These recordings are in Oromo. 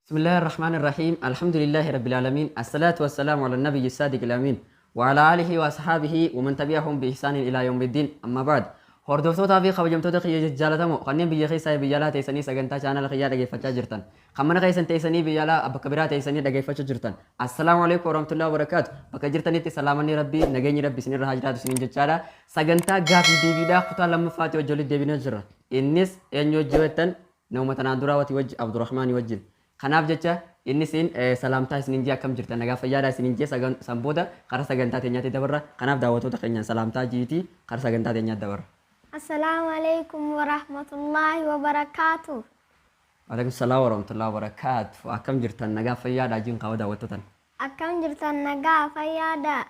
بسم الله الرحمن الرحيم الحمد لله رب العالمين الصلاة والسلام على النبي الصادق الأمين وعلى آله وأصحابه ومن تبعهم بإحسان إلى يوم الدين أما بعد هردوفتوتا في خبجمتوتا خيجة جالتمو خنين بيجي خيسا بيجالا تيسني سجنتا channel خيا دقي فتا جرتن خمنا خيسن تيسني بيجالا أبا كبيرا تيسني دقي فتا جرتن السلام عليكم ورحمة الله وبركاته بك جرتني تسلامني ربي نجيني ربي سنين رهاجرات سنين جتشالا سجنتا غافي ديفيدا خطا لما فاتي وجولي ديفينا جرا إنس إنيو جوتن نومتنا دراوتي وجه عبد الرحمن وجه Kanaaf jecha inni siin salaamtaa isiniin jee akkam jirtan nagaa fayyaadhaa isiniin jee sanboota karaa sagantaa teenyaatti dabarra kanaaf daawwattoota keenyaan salaamtaa jiitii karaa sagantaa teenyaatti dabarra. Assalamu alaikum warahmatullahi wabarakatuh. Waalaikum salaam warahmatullahi wabarakatuh. Akkam jirtan nagaa fayyaadhaa jiin qaba daawwattootan. Akkam jirtan nagaa fayyaadhaa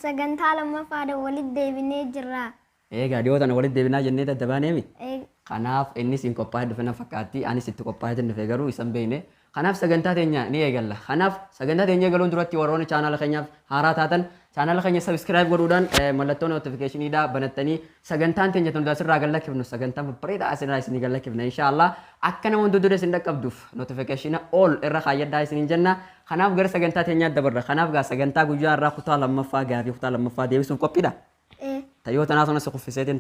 sagantaa lammaffaadha walitti deebinee jirra. Egaa dhiyootan walitti deebinaa jennee daddabaneemi. Kanaaf inni siin qophaa'ee dhufe na fakkaatti anis itti qophaa'ee dhufe garuu isan beekne. Kanaaf sagantaa teenya ni eegalla. Kanaaf sagantaa teenya eegaluun duratti warroonni chaanala keenyaaf haaraa taatan chaanala keenya subscribe godhuudhaan mallattoo notificationidhaa banattanii sagantaan teenya tun asirraa gallakifnu sagantaa bareedaa asirraa isinii gallakifna inshallah akka nama hundi dura isin dhaqqabduuf notificationa all irra kaayyadhaa isiniin jenna. Kanaaf gara sagantaa teenyaa dabarra. Kanaaf gaa sagantaa guyyaa irraa kutaa lammaffaa gaafii kutaa lammaffaa deebisuuf qophiidha. Tayyoo tanaa sana sukuffiseetiin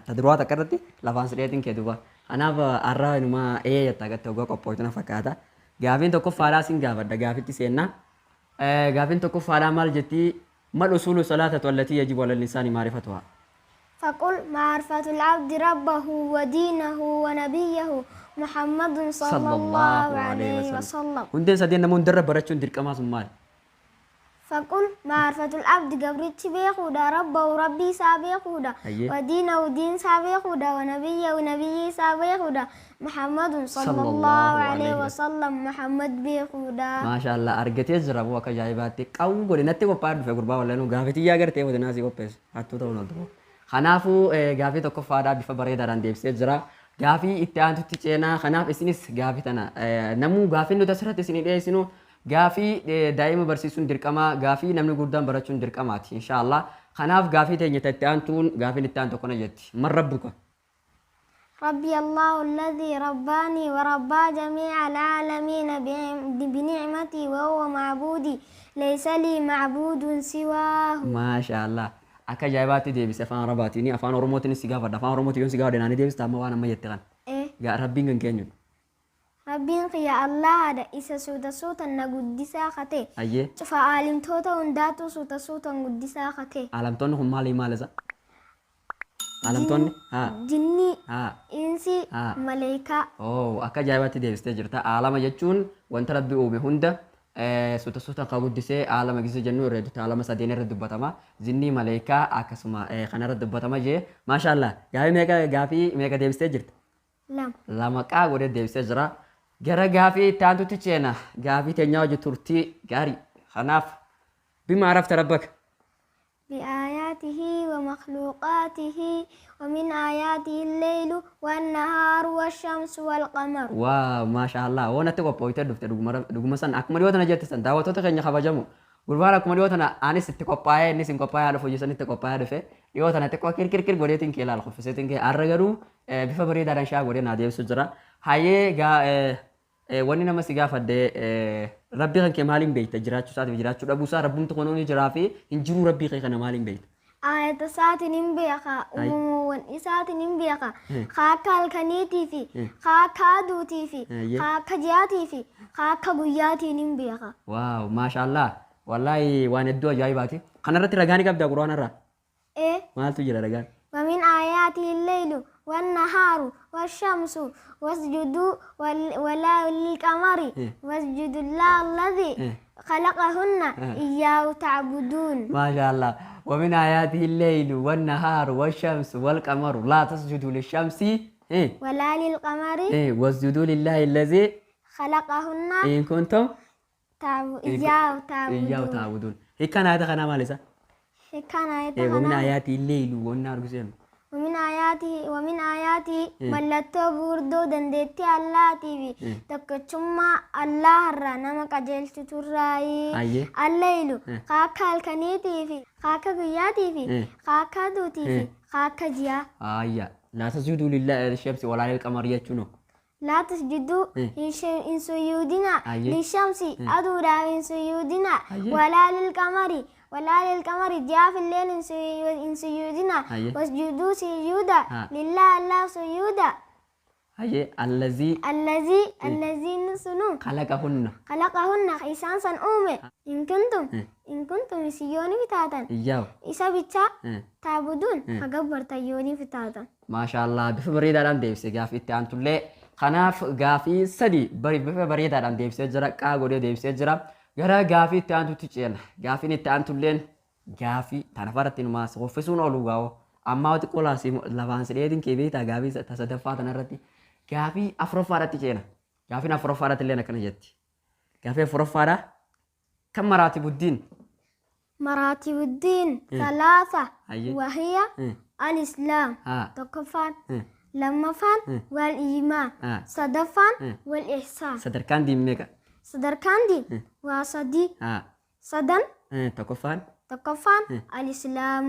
tadurwaata akkarratti lafaan sidheetiin kee duuba. Kanaaf arraa inumaa yatta agattee hoggaa qophootuna fakkaata. Gaafiin tokkoffaadhaa sin gaafadha gaafitti seennaa. Gaafiin tokkoffaadhaa maal jettii mal usulu salaatatu allatii yajibu ala lisaani maarifatuhaa. فقل معرفة العبد ربه ودينه ونبيه محمد صلى الله عليه وسلم. Hundeen sadeen namoonni darra barachuun dirqamaa sun maali? فقل معرفة العبد قبرت بيخودا ربه ربي سابيخودا ودينه دين سابيخودا ونبيه نبي سابيخودا محمد صلى الله عليه وسلم محمد بيخودا ما شاء الله أرجتي زرابو كجايباتي كأو قولي نتي وبارد في غربا ولا نو غافتي يا غرتي ودناسي وبس هاتو تاو نالتو خنافو غافي توكو فادا بيفا بريدا ران ديبسي زرا غافي اتيانتو تيچينا خناف اسنس غافي تنا نمو غافي نو تسرت اسني دي اسنو غافي دائما برسيسون درقما غافي نمني غردان برچون درقمات ان شاء الله خناف غافي تيني تتانتون غافي نتانتو كنا جتي من ربك ربي الله الذي رباني وربى جميع العالمين بنعمتي وهو معبودي ليس لي معبود سواه ما شاء الله أكا جايباتي ديبس أفان رباتيني أفان رموتيني سيغافة أفان رموتي يون سيغافة ديناني ديبس تاما وانا ما يتغن يا ربين كنيون ربين يا الله هذا إسا سوتا سوتا نقدسا خطي أيه شفا عالم توتا ونداتو سوتا سوتا نقدسا خطي عالم تون هم مالي مالزا عالم تون ها جني ها إنسي ها ملايكة أكا جايباتي ديبس تجرتا عالم جتشون وانت ربي أومي هندا سوتا سوتا قدسي عالم جيسي جنو ردو عالم سادين ردو بطما زني ملايكة أكسما خنا ردو بطما جي ما شاء الله جاي ميكا ديبس تجرت لما كا غودي ديبس تجرا جرا غافي تانتو تيچينا غافي تنيا وجه تورتي غاري خناف بما عرفت ربك بآياته ومخلوقاته ومن آياته الليل والنهار والشمس والقمر واو ما شاء الله وانا تقوى بويتر دفت دوغما سن اكمل يوتنا جت سن داوتو تخني خباجمو غربارا اكمل يوتنا اني ستكو باي ني سين كو باي على فوجي سن تكو باي دفه يوتنا تكو كير كير كير غوديتين كيلا الخفسيتين كي ارغرو بيفا بريدا دان شا غودي نادي سجرا هاي غا wani nama si gaafadde rabbi kan kee maaliin beekta jiraachuu isaatiif jiraachuu dhabuu isaa rabbuun tokko nuuni jiraa fi hin jiruu rabbii kee kana maaliin beekta. Ayata saatiin hin beeka uumamawwan isaatiin hin beeka kaaka halkaniitii fi kaaka aduutii fi kaaka jiyaatii fi kaaka guyyaatiin hin beeka. Waaw maashaallah wallaahi waan hedduu ajaa'ibaati. Kanarratti ragaan qabda quraanarraa. Maaltu jira ragaan? ومن آياته الليل والنهار والشمس واسجدوا ولا للقمر واسجدوا الله الذي خلقهن إياه تعبدون ما شاء الله ومن آياته الليل والنهار والشمس والقمر لا تسجدوا للشمس ولا للقمر واسجدوا لله الذي خلقهن إن كنتم إياه تعبدون هيك كان هذا خنا مالسا كان ومن آياته الليل والنهار قسم ومن آياته ملتو بوردو دندتي الله تيفي تكتشما الله الرانا ما كجيل تتراي الليل كاكا الكنيتي في كاكا قياتي في كاكا دوتي في كاكا جيا لا تسجدوا لله الشمس ولا للقمر يجنو لا تسجدوا إن سجودنا أيه. للشمس أدورا إن سجودنا أيه. ولا للقمر جاء في الليل إن سجودنا أيه. واسجدوا سجودا لله الله سجودا هي الذي نسنو خلقهن إسان سن أومي إن كنتم سيوني فتاتا إياه إسا بيتشا تعبدون فقبر تيوني فتاتا ما شاء الله بف بريدة دان ديبسي غافي تانتو لي خناف غافي سدي بف بريدة دان ديبسي جرا قاغو ديبسي جرا غرا غافي تانتو تيچين غافي ني تانتو لين غافي تنفرتين ما سوفسون اولغاو اما وت قولاسي لبان سديدين كيبيتا غافي تصدفا تنرتي غافي افروفارتي چينا غافي افروفارت لين كن جتي غافي افروفارا كم مراتب الدين مراتب الدين ثلاثة أيه. وهي الإسلام تكفان لما فان والإيمان صدفان والإحسان صدركان دي ميغا صدركان دي وصدي صدن تكفان الإسلام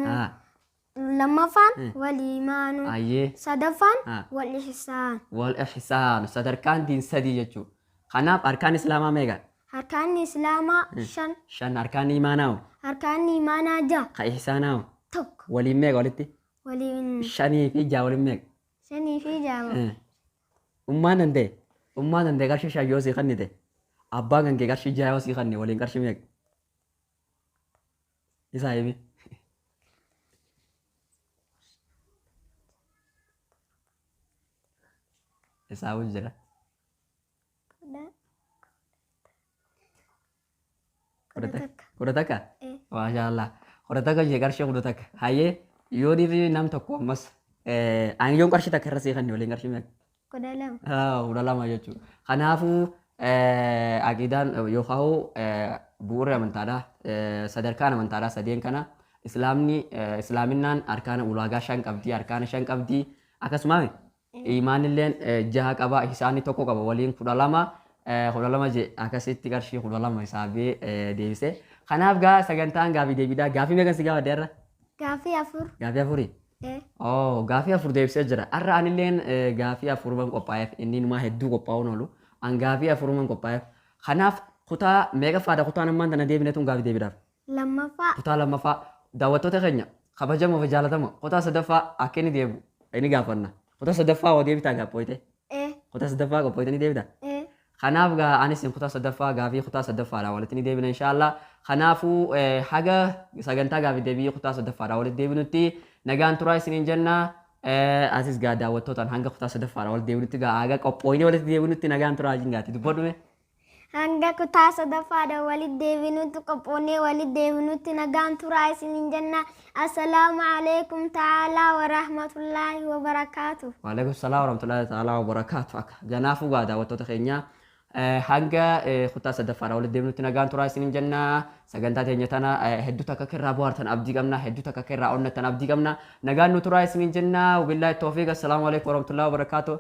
لما فان والإيمان أيه. صدفان والإحسان صدركان دين سدي جچو خناب أركان إسلاما ميغا أركان الإسلام شن أركان إيماناو أركان إيمانا جا إحساناو تك ولي ميغا ولتي ولي شاني في جا ولي ميغا شني في جاو ummaan dande qarshii shayyoo sii kannite abbaa kan kee qarshii jaayoo sii kanne waliin qarshii meeqa isaa himi isaa wajji jira kudha takka maashaallah kudha takka jee qarshii kudha takka hayyee yoo dhiifi nam tokko ammas ani yoon qarshii takka irra sii kanne waliin qarshii meeqa udah lama ya cu. Kanafu akidan yohau buur amantada sadarkan amantada sadien kana islaminan arkana ulaga shan qabdi arkana shan qabdi akasumame imanilleen jaha qaba ihsani tokko qaba waliin kudha lama je akasitti qarshii kudha lama hisaabee deebise. Kanaaf gaa sagantaan gaafii deebiidha. Gaafii meeqan si gaafa deerra? Gaafii afurii? Gaafii afur deebisee jira. Har'a anilleen gaafii afuruman qophaa'eef inni numaa hedduu qophaa'uun oolu. An gaafii afuruman qophaa'eef. Kanaaf kutaa meeqaffaadha kutaan ammaan tana deebineetuun gaafii deebiidhaaf? Lammaffaa. Kutaa lammaffaa daawwattoota keenya kabajamoo fi jaalatamoo kutaa sadaffaa akka inni deebu inni gaafanna. Kutaa sadaffaa waa deebitaa gaaphoyte? Kutaa sadaffaa qophoyte ni deebita? Kanaaf gaa anis kutaa sadaffaa gaafii kutaa sadaffaadha walitti ni deebina inshallah. Kanaafuu haga sagantaa gaafii deebii kutaa sadaffaadha walitti deebinutti nagaan turaa isiniin jenna. Asis gaa daawwattootaan hanga kutaa sadaffaadha walitti deebinutti gaa haga qophooyne walitti deebinutti nagaan turaa jingaati dubbadhume. Hanga kutaa sadaffaadha walitti deebinutti qophoonnee walitti deebinutti nagaan turaa isiniin jenna. Assalaamu alaikum ta'ala wa rahmatullahi wa barakaatuh. Wa alaikum salaam wa rahmatullahi ta'ala wa barakaatuh. Kanaafuu gaa daawwattoota keenya hanga kutaa sadaffaadha walitti deebinutti nagaan turaa isiniin jenna. Sagantaa teenya tana hedduu takka irraa bohaartan abdii qabna. Hedduu takka irraa onnattan abdii qabna. Nagaan nu turaa isiniin jenna. Wabillahi tawfiiq. Assalaamu alaikum wa rahmatullahi wa barakaatuh.